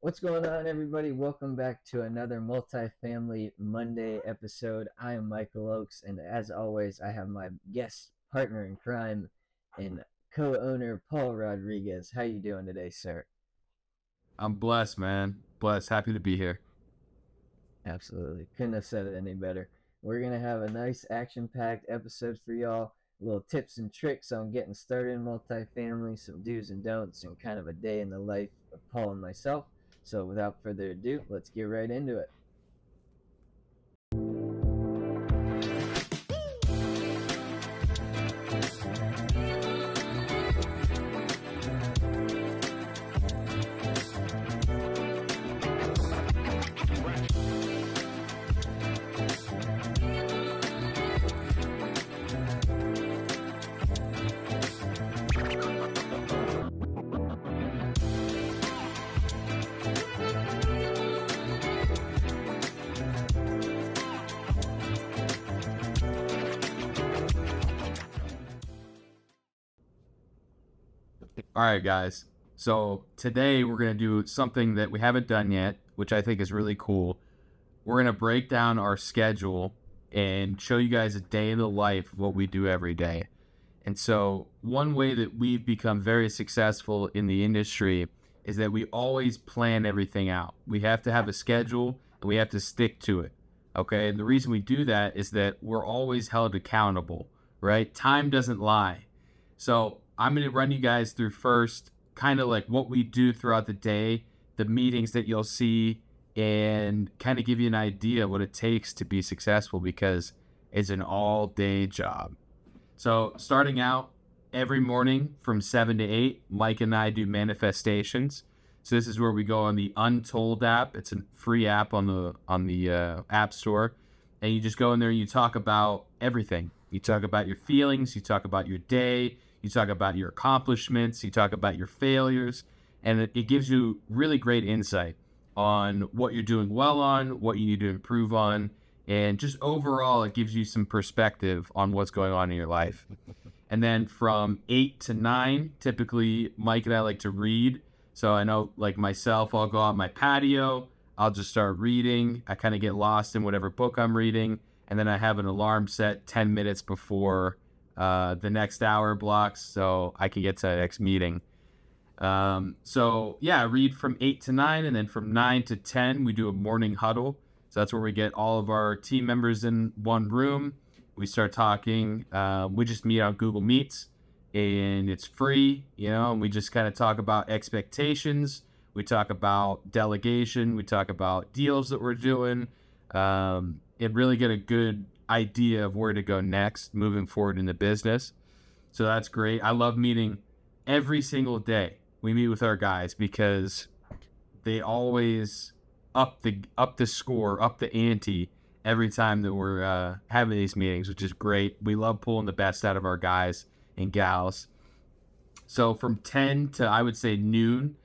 What's going on, everybody? Welcome back to another Multifamily Monday episode. I am Michael Oakes, and as always, I have my guest partner in crime and co-owner Paul Rodriguez. How you doing today, sir? I'm blessed, man. Blessed. Happy to be here. Absolutely. Couldn't have said it any better. We're going to have a nice action-packed episode for y'all. Little tips and tricks on getting started in multifamily, some do's and don'ts, and kind of a day in the life of Paul and myself. So without further ado, let's get right into it. All right, guys. So today we're going to do something that we haven't done yet, which I think is really cool. We're going to break down our schedule and show you guys a day in the life of what we do every day. And so one way that we've become very successful in the industry is that we always plan everything out. We have to have a schedule and we have to stick to it. Okay. And the reason we do that is that we're always held accountable, right? Time doesn't lie. So I'm going to run you guys through first kind of like what we do throughout the day, the meetings that you'll see, and kind of give you an idea of what it takes to be successful because it's an all day job. So starting out every morning from 7 to 8, Mike and I do manifestations. So this is where we go on the Untold app. It's a free app on the App Store. And you just go in there and you talk about everything. You talk about your feelings, you talk about your day, you talk about your accomplishments, you talk about your failures, and it gives you really great insight on what you're doing well on, what you need to improve on, and just overall, it gives you some perspective on what's going on in your life. And then from 8 to 9, typically Mike and I like to read. So I know, like myself, I'll go out my patio, I'll just start reading. I kind of get lost in whatever book I'm reading, and then I have an alarm set 10 minutes before the next hour blocks so I can get to the next meeting. So yeah, I read from 8 to 9, and then from 9 to 10, we do a morning huddle. So that's where we get all of our team members in one room. We start talking. We just meet on Google Meets, and it's free, and we just kind of talk about expectations. We talk about delegation. We talk about deals that we're doing. And really get a good idea of where to go next moving forward in the business. So that's great. I love meeting every single day. We meet with our guys because they always up the score, up the ante every time that we're having these meetings, which is great. We love pulling the best out of our guys and gals. So from 10 to, I would say, noon,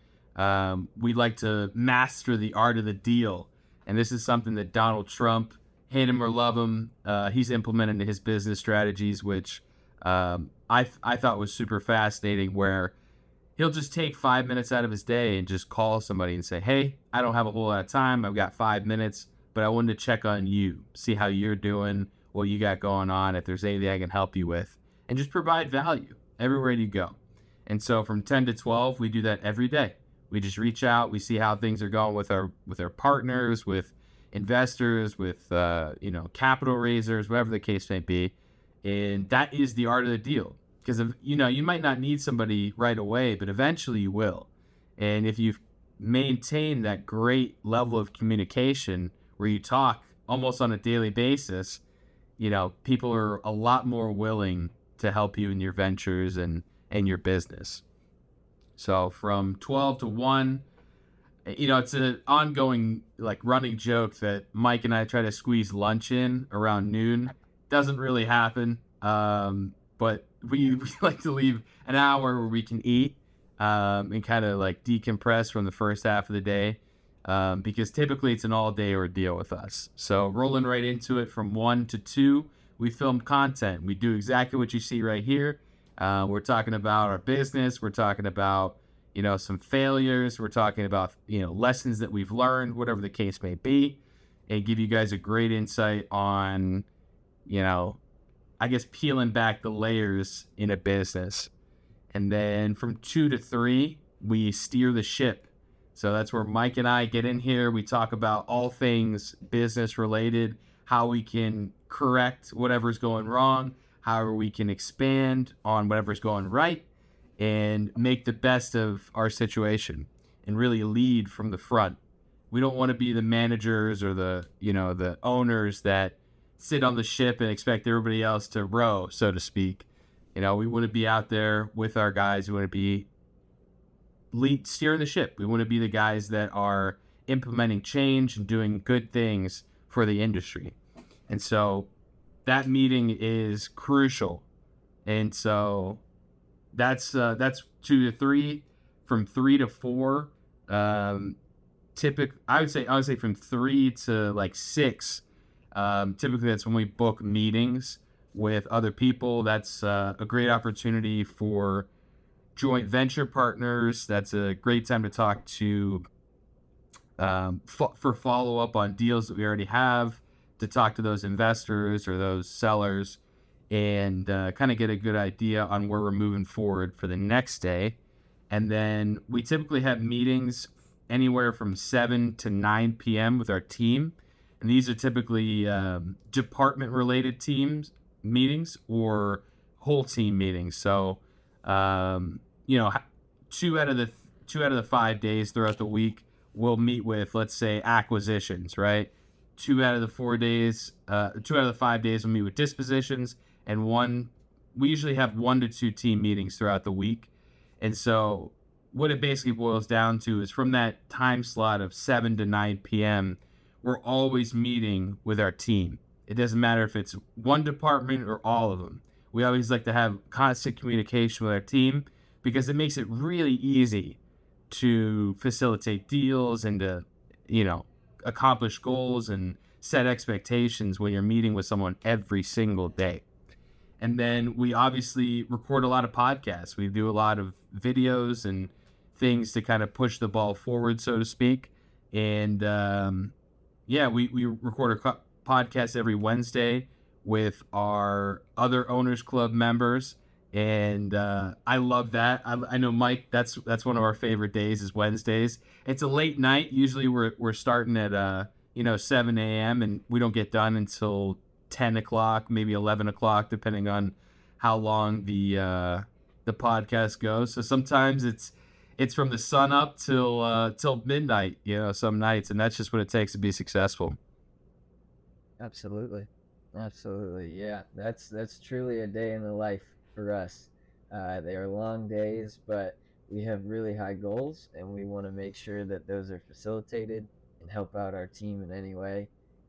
we like to master the art of the deal. And this is something that Donald Trump, hate him or love him, he's implemented into his business strategies, which I thought was super fascinating, where he'll just take 5 minutes out of his day and just call somebody and say, hey, I don't have a whole lot of time. I've got 5 minutes, but I wanted to check on you, see how you're doing, what you got going on, if there's anything I can help you with, and just provide value everywhere you go. And so from 10 to 12, we do that every day. We just reach out, we see how things are going with our partners, with investors, with capital raisers, whatever the case may be. And that is the art of the deal. Because you might not need somebody right away, but eventually you will. And if you maintain that great level of communication where you talk almost on a daily basis, people are a lot more willing to help you in your ventures and your business. So from 12 to 1, it's an ongoing running joke that Mike and I try to squeeze lunch in around noon. Doesn't really happen. But we like to leave an hour where we can eat and kind of decompress from the first half of the day because typically it's an all-day ordeal with us. So rolling right into it from 1 to 2, we film content. We do exactly what you see right here. We're talking about our business. We're talking about some failures. We're talking about, lessons that we've learned, whatever the case may be, and give you guys a great insight on, I guess, peeling back the layers in a business. And then from 2 to 3, we steer the ship. So that's where Mike and I get in here. We talk about all things business related, how we can correct whatever's going wrong, how we can expand on whatever's going right, and make the best of our situation and really lead from the front. We don't want to be the managers or the owners that sit on the ship and expect everybody else to row, so to speak. We want to be out there with our guys. We want to be steering the ship. We want to be the guys that are implementing change and doing good things for the industry. And so that meeting is crucial. And so that's 2 to 3. From 3 to 4, I would say from 3 to like 6. Typically that's when we book meetings with other people. That's a great opportunity for joint venture partners. That's a great time to talk to for follow-up on deals that we already have, to talk to those investors or those sellers, and kind of get a good idea on where we're moving forward for the next day. And then we typically have meetings anywhere from 7 to 9 p.m. with our team. And these are typically department-related meetings or whole team meetings. So, 2 out of the 5 days throughout the week, we'll meet with, let's say, acquisitions, right? 2 out of the 5 days we'll meet with dispositions, and we usually have 1 to 2 team meetings throughout the week. And so what it basically boils down to is from that time slot of 7 to 9 p.m., we're always meeting with our team. It doesn't matter if it's one department or all of them. We always like to have constant communication with our team because it makes it really easy to facilitate deals and to, accomplish goals and set expectations when you're meeting with someone every single day. And then we obviously record a lot of podcasts. We do a lot of videos and things to kind of push the ball forward, so to speak. And we record a podcast every Wednesday with our other Owners Club members. And I love that. I know, Mike, that's one of our favorite days is Wednesdays. It's a late night. Usually we're starting at 7 a.m. and we don't get done until 10 o'clock, maybe 11 o'clock, depending on how long the podcast goes. So sometimes it's from the sun up till midnight, some nights, and that's just what it takes to be successful. Absolutely. Yeah, that's truly a day in the life for us. They are long days, but we have really high goals, and we want to make sure that those are facilitated and help out our team in any way.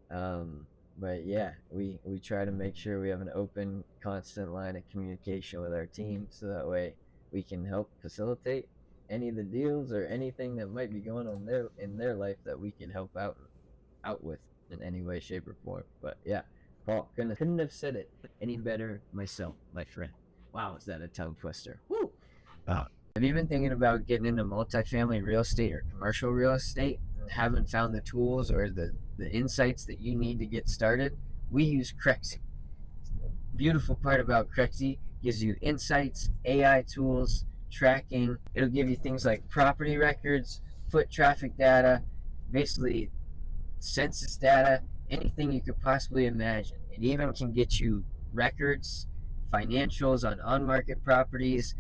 But yeah, we try to make sure we have an open, constant line of communication with our team, so that way we can help facilitate any of the deals or anything that might be going on in their life that we can help out with in any way, shape, or form. But yeah, Paul, couldn't have said it any better myself, my friend. Wow, is that a tongue twister? Woo! Have you been thinking about getting into multifamily real estate or commercial real estate and haven't found the tools or the insights that you need to get started? We use Crexy. The beautiful part about Crexy gives you insights, AI tools, tracking. It'll give you things like property records, foot traffic data, basically census data, anything you could possibly imagine. It even can get you records, financials on market properties.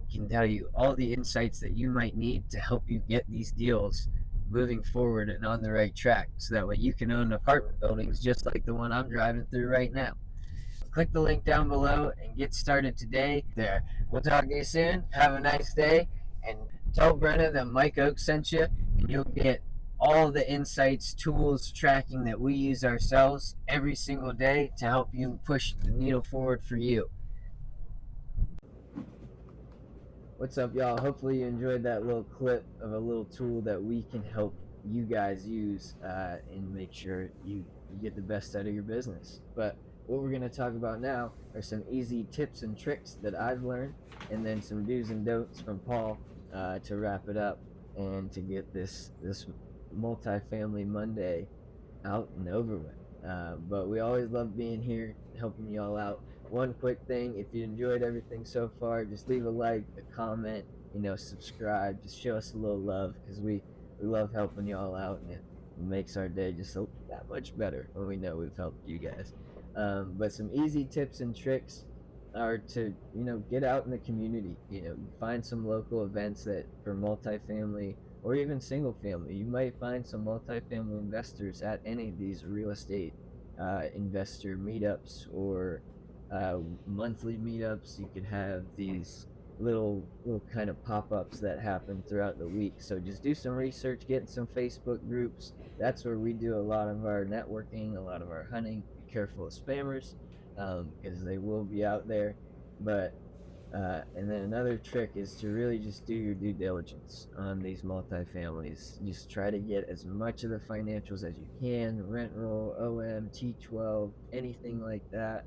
It can tell you all the insights that you might need to help you get these deals moving forward and on the right track, so that way you can own apartment buildings just like the one I'm driving through right now. Click the link down below and get started today. There. We'll talk to you soon. Have a nice day, and tell Brenna that Mike Oak sent you, and you'll get all the insights, tools, tracking that we use ourselves every single day to help you push the needle forward for you. What's up, y'all? Hopefully you enjoyed that little clip of a little tool that we can help you guys use and make sure you get the best out of your business. But what we're going to talk about now are some easy tips and tricks that I've learned, and then some do's and don'ts from Paul to wrap it up and to get this multifamily Monday out and over with. But we always love being here, helping y'all out. One quick thing, if you enjoyed everything so far, just leave a like, a comment, subscribe. Just show us a little love, because we love helping y'all out, and it makes our day just that much better when we know we've helped you guys. But some easy tips and tricks are to get out in the community. Find some local events that for multifamily or even single family. You might find some multifamily investors at any of these real estate investor meetups, or monthly meetups. You could have these little kind of pop-ups that happen throughout the week. So just do some research, get in some Facebook groups. That's where we do a lot of our networking, a lot of our hunting. Be careful of spammers, because they will be out there. But and then another trick is to really just do your due diligence on these multifamilies. Just try to get as much of the financials as you can: rent roll, OM, T12, anything like that.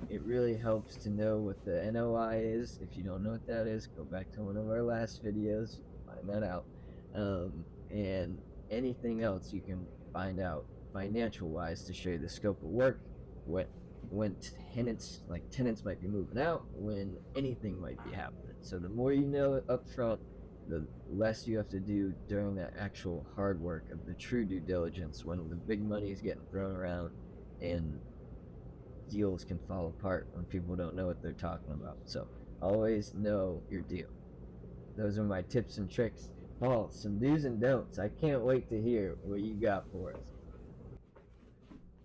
It really helps to know what the NOI is. If you don't know what that is, go back to one of our last videos, find that out. And anything else you can find out financial wise to show you the scope of work, when tenants might be moving out, when anything might be happening. So the more you know up front, the less you have to do during that actual hard work of the true due diligence, when the big money is getting thrown around and deals can fall apart when people don't know what they're talking about. So always know your deal. Those are my tips and tricks. Paul, some do's and don'ts. I can't wait to hear what you got for us.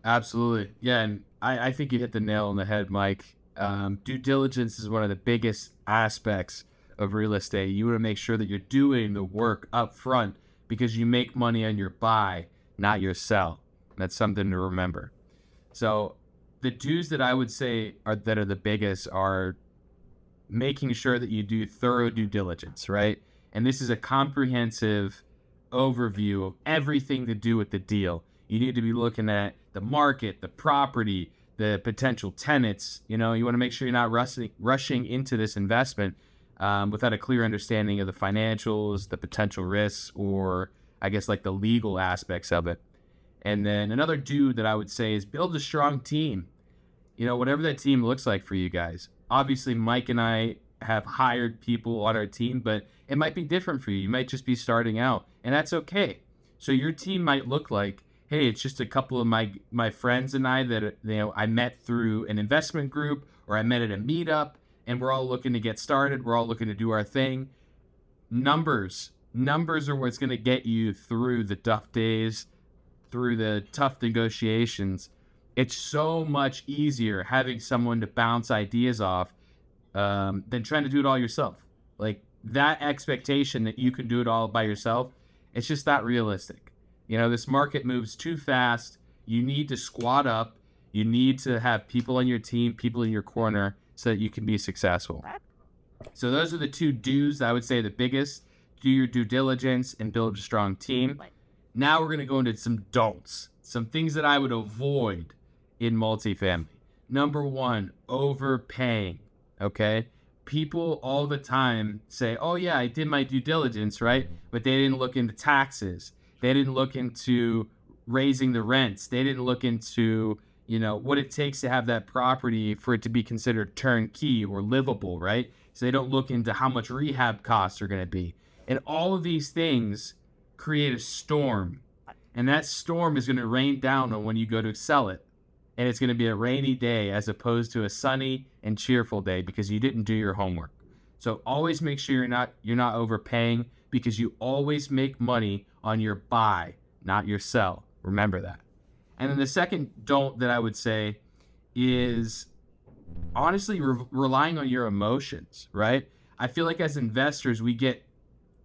Absolutely. Yeah, and I think you hit the nail on the head, Mike. Due diligence is one of the biggest aspects of real estate. You want to make sure that you're doing the work up front, because you make money on your buy, not your sell. That's something to remember. So the do's that I would say that are the biggest are making sure that you do thorough due diligence, right? And this is a comprehensive overview of everything to do with the deal. You need to be looking at the market, the property, the potential tenants. You want to make sure you're not rushing into this investment without a clear understanding of the financials, the potential risks, or I guess like the legal aspects of it. And then another do that I would say is build a strong team. Whatever that team looks like for you guys. Obviously, Mike and I have hired people on our team, but it might be different for you. You might just be starting out, and that's okay. So your team might look like, hey, it's just a couple of my friends and I that I met through an investment group, or I met at a meetup, and we're all looking to get started. We're all looking to do our thing. Numbers are what's going to get you through the tough days, through the tough negotiations. It's so much easier having someone to bounce ideas off than trying to do it all yourself. Like, that expectation that you can do it all by yourself, it's just not realistic. This market moves too fast. You need to squat up. You need to have people on your team, people in your corner, so that you can be successful. So those are the two do's, I would say the biggest. Do your due diligence and build a strong team. Now we're going to go into some don'ts, some things that I would avoid in multifamily. Number one, overpaying. Okay? People all the time say, oh yeah, I did my due diligence, right? But they didn't look into taxes. They didn't look into raising the rents. They didn't look into, what it takes to have that property for it to be considered turnkey or livable, right? So they don't look into how much rehab costs are going to be. And all of these things create a storm. And that storm is going to rain down on when you go to sell it. And it's going to be a rainy day as opposed to a sunny and cheerful day, because you didn't do your homework. So always make sure you're not overpaying, because you always make money on your buy, not your sell. Remember that. And then the second don't that I would say is honestly relying on your emotions, right? I feel like as investors, we get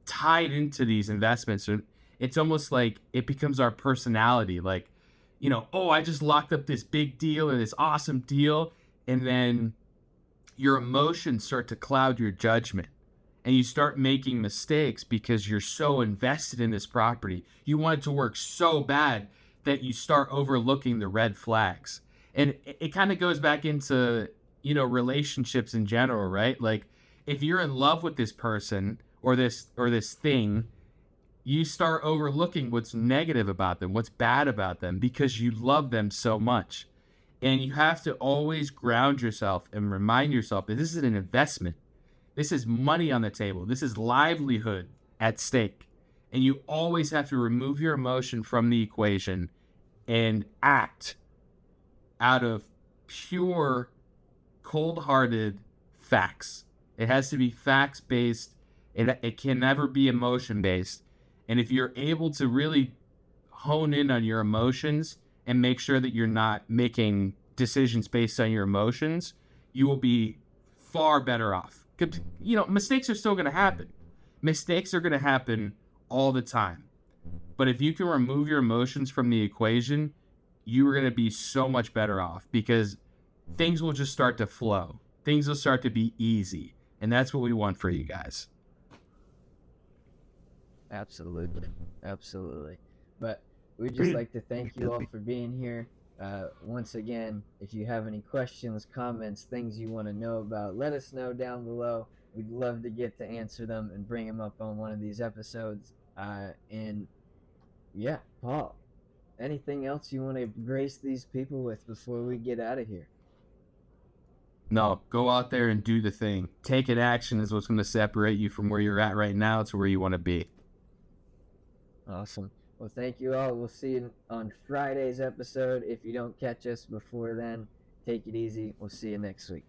tied into these investments. It's almost like it becomes our personality. Like, oh, I just locked up this big deal or this awesome deal. And then your emotions start to cloud your judgment. And you start making mistakes because you're so invested in this property. You want it to work so bad that you start overlooking the red flags. And it kind of goes back into, relationships in general, right? Like, if you're in love with this person, or this thing, you start overlooking what's negative about them, what's bad about them, because you love them so much. And you have to always ground yourself and remind yourself that this is an investment. This is money on the table. This is livelihood at stake. And you always have to remove your emotion from the equation and act out of pure, cold-hearted facts. It has to be facts-based. It can never be emotion-based. And if you're able to really hone in on your emotions and make sure that you're not making decisions based on your emotions, you will be far better off. You know, mistakes are still going to happen. Mistakes are going to happen all the time. But if you can remove your emotions from the equation, you are going to be so much better off, because things will just start to flow. Things will start to be easy. And that's what we want for you guys. Absolutely. Absolutely. But we'd just like to thank you all for being here. Once again, if you have any questions, comments, things you want to know about, let us know down below. We'd love to get to answer them and bring them up on one of these episodes. And yeah, Paul, anything else you want to grace these people with before we get out of here? No, go out there and do the thing. Taking action is what's going to separate you from where you're at right now to where you want to be. Awesome. Well, thank you all. We'll see you on Friday's episode. If you don't catch us before then, take it easy. We'll see you next week.